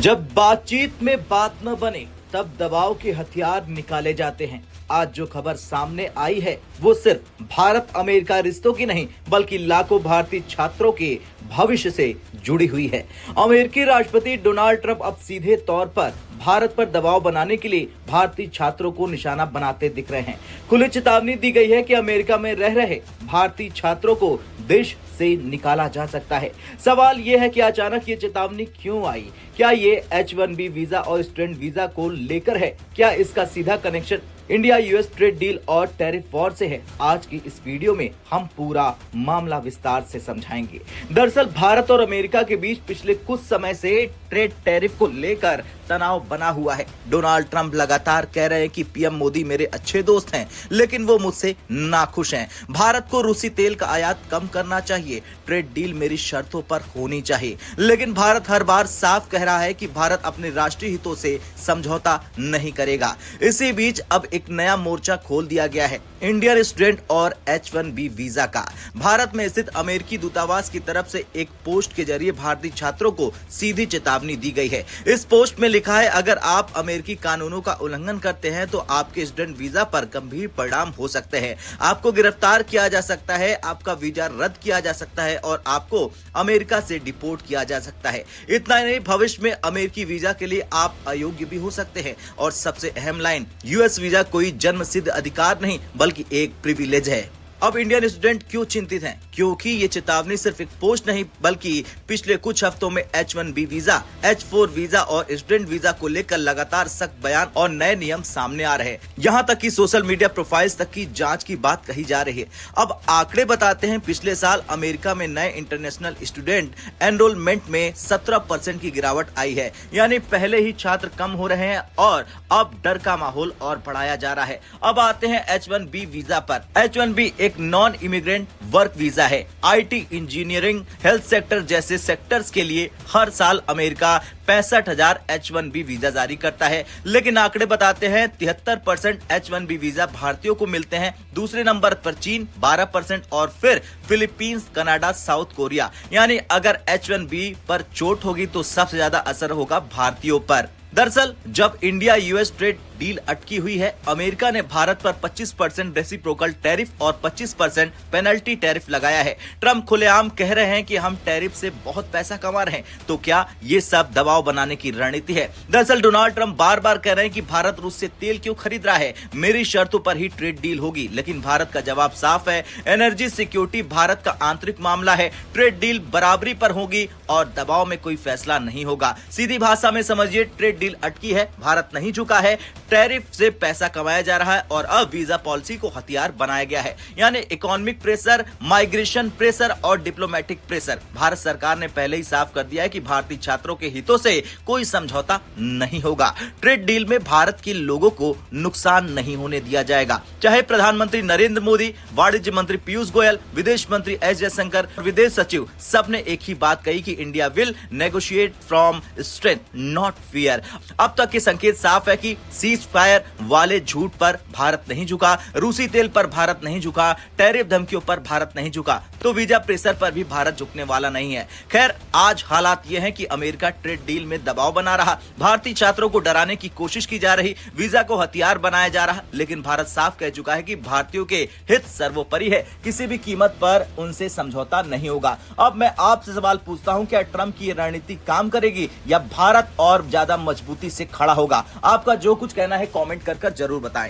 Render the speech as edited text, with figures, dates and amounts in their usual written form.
जब बातचीत में बात न बने तब दबाव के हथियार निकाले जाते हैं। आज जो खबर सामने आई है वो सिर्फ भारत अमेरिका रिश्तों की नहीं बल्कि लाखों भारतीय छात्रों के भविष्य से जुड़ी हुई है। अमेरिकी राष्ट्रपति डोनाल्ड ट्रंप अब सीधे तौर पर भारत पर दबाव बनाने के लिए भारतीय छात्रों को निशाना बनाते दिख रहे हैं। खुली चेतावनी दी गई है कि अमेरिका में रह रहे भारतीय छात्रों को देश से निकाला जा सकता है। सवाल यह है कि अचानक ये चेतावनी क्यों आई? क्या ये H-1B वीजा और स्टूडेंट वीजा को लेकर है? क्या इसका सीधा connection India US trade deal और टैरिफ वॉर से है? आज की इस वीडियो में हम पूरा मामला विस्तार से समझाएंगे। दरअसल भारत और अमेरिका के बीच पिछले कुछ समय से ट्रेड टैरिफ को लेकर तनाव बना हुआ है। डोनाल्ड ट्रंप लगातार कह रहे हैं कि पीएम मोदी मेरे अच्छे दोस्त हैं, लेकिन वो मुझसे नाखुश हैं। भारत को रूसी तेल का आयात कम करना चाहिए, ट्रेड डील मेरी शर्तों पर होनी चाहिए। लेकिन भारत हर बार साफ कह रहा है कि भारत अपने राष्ट्रीय हितों से समझौता नहीं करेगा। इसी बीच अब एक नया मोर्चा खोल दिया गया है इंडियन स्टूडेंट और H-1B वीजा का। भारत में स्थित अमेरिकी दूतावास की तरफ से एक पोस्ट के जरिए भारतीय छात्रों को सीधी चेतावनी दी गई है। इस पोस्ट में लिखा है, अगर आप अमेरिकी कानूनों का उल्लंघन करते हैं तो आपके स्टूडेंट वीजा पर गंभीर परिणाम हो सकते हैं। आपको गिरफ्तार किया जा सकता है, आपका वीजा रद्द किया जा सकता है और आपको अमेरिका से डिपोर्ट किया जा सकता है। इतना ही नहीं, भविष्य में अमेरिकी वीजा के लिए आप अयोग्य भी हो सकते हैं। और सबसे अहम लाइन, यूएस वीजा कोई जन्म सिद्ध अधिकार नहीं बल्कि एक प्रिविलेज है। अब इंडियन स्टूडेंट क्यों चिंतित हैं? क्योंकि ये चेतावनी सिर्फ एक पोस्ट नहीं बल्कि पिछले कुछ हफ्तों में H-1B वीजा, H-4 वीजा और स्टूडेंट वीजा को लेकर लगातार सख्त बयान और नए नियम सामने आ रहे हैं। यहाँ तक कि सोशल मीडिया प्रोफाइल्स तक की जांच की बात कही जा रही है। अब आंकड़े बताते हैं, पिछले साल अमेरिका में नए इंटरनेशनल स्टूडेंट एनरोलमेंट में 17% की गिरावट आई है। यानी पहले ही छात्र कम हो रहे हैं और अब डर का माहौल और बढ़ाया जा रहा है। अब आते हैं H-1B वीजा पर। H-1B एक नॉन इमिग्रेंट वर्क वीजा है। आईटी, इंजीनियरिंग, हेल्थ सेक्टर जैसे सेक्टर्स के लिए हर साल अमेरिका 65,000 H-1B वीजा जारी करता है। लेकिन आंकड़े बताते हैं 73% H-1B वीजा भारतीयों को मिलते हैं। दूसरे नंबर पर चीन 12% और फिर फिलीपींस, कनाडा, साउथ कोरिया। यानी अगर H-1B पर चोट होगी तो सबसे ज्यादा असर होगा भारतीयों पर। दरअसल जब इंडिया यूएस ट्रेड डील अटकी हुई है, अमेरिका ने भारत पर 25% रेसिप्रोकल टैरिफ और 25% पेनल्टी टैरिफ लगाया है। ट्रंप खुलेआम कह रहे हैं कि हम टैरिफ से बहुत पैसा कमा रहे हैं। तो क्या ये सब दबाव बनाने की रणनीति है? दरअसल डोनाल्ड ट्रंप बार बार कह रहे हैं कि भारत रूस से तेल क्यों खरीद रहा है, मेरी शर्तों पर ही ट्रेड डील होगी। लेकिन भारत का जवाब साफ है, एनर्जी सिक्योरिटी भारत का आंतरिक मामला है। ट्रेड डील बराबरी पर होगी और दबाव में कोई फैसला नहीं होगा। सीधी भाषा में समझिए, ट्रेड डील अटकी है, भारत नहीं झुका है, टैरिफ से पैसा कमाया जा रहा है और अब वीजा पॉलिसी को हथियार बनाया गया है। यानी इकोनॉमिक प्रेशर, माइग्रेशन प्रेशर और डिप्लोमेटिक प्रेशर। भारत सरकार ने पहले ही साफ कर दिया है कि भारतीय छात्रों के हितों से कोई समझौता नहीं होगा। ट्रेड डील में भारत के लोगों को नुकसान नहीं होने दिया जाएगा। चाहे प्रधानमंत्री नरेंद्र मोदी, वाणिज्य मंत्री पीयूष गोयल, विदेश मंत्री एस जयशंकर, विदेश सचिव, सबने एक ही बात कही कि India will negotiate from strength not fear. अब तक के संकेत साफ है कि सीज फायर वाले झूठ पर भारत नहीं झुका, रूसी तेल पर भारत नहीं झुका, टैरिफ धमकियों पर भारत नहीं झुका, तो वीजा प्रेशर पर भी भारत झुकने वाला नहीं है। खैर, आज हालात ये हैं कि अमेरिका ट्रेड डील में दबाव बना रहा, भारतीय छात्रों को डराने की कोशिश की जा रही, वीजा को हथियार बनाया जा रहा। लेकिन भारत साफ कह चुका है कि भारतीयों के हित सर्वोपरि है, किसी भी कीमत पर उनसे समझौता नहीं होगा। अब मैं आपसे सवाल पूछता हूं, क्या ट्रंप की रणनीति काम करेगी या भारत और ज्यादा मजबूती से खड़ा होगा? आपका जो कुछ कहना है कमेंट कर जरूर बताएं।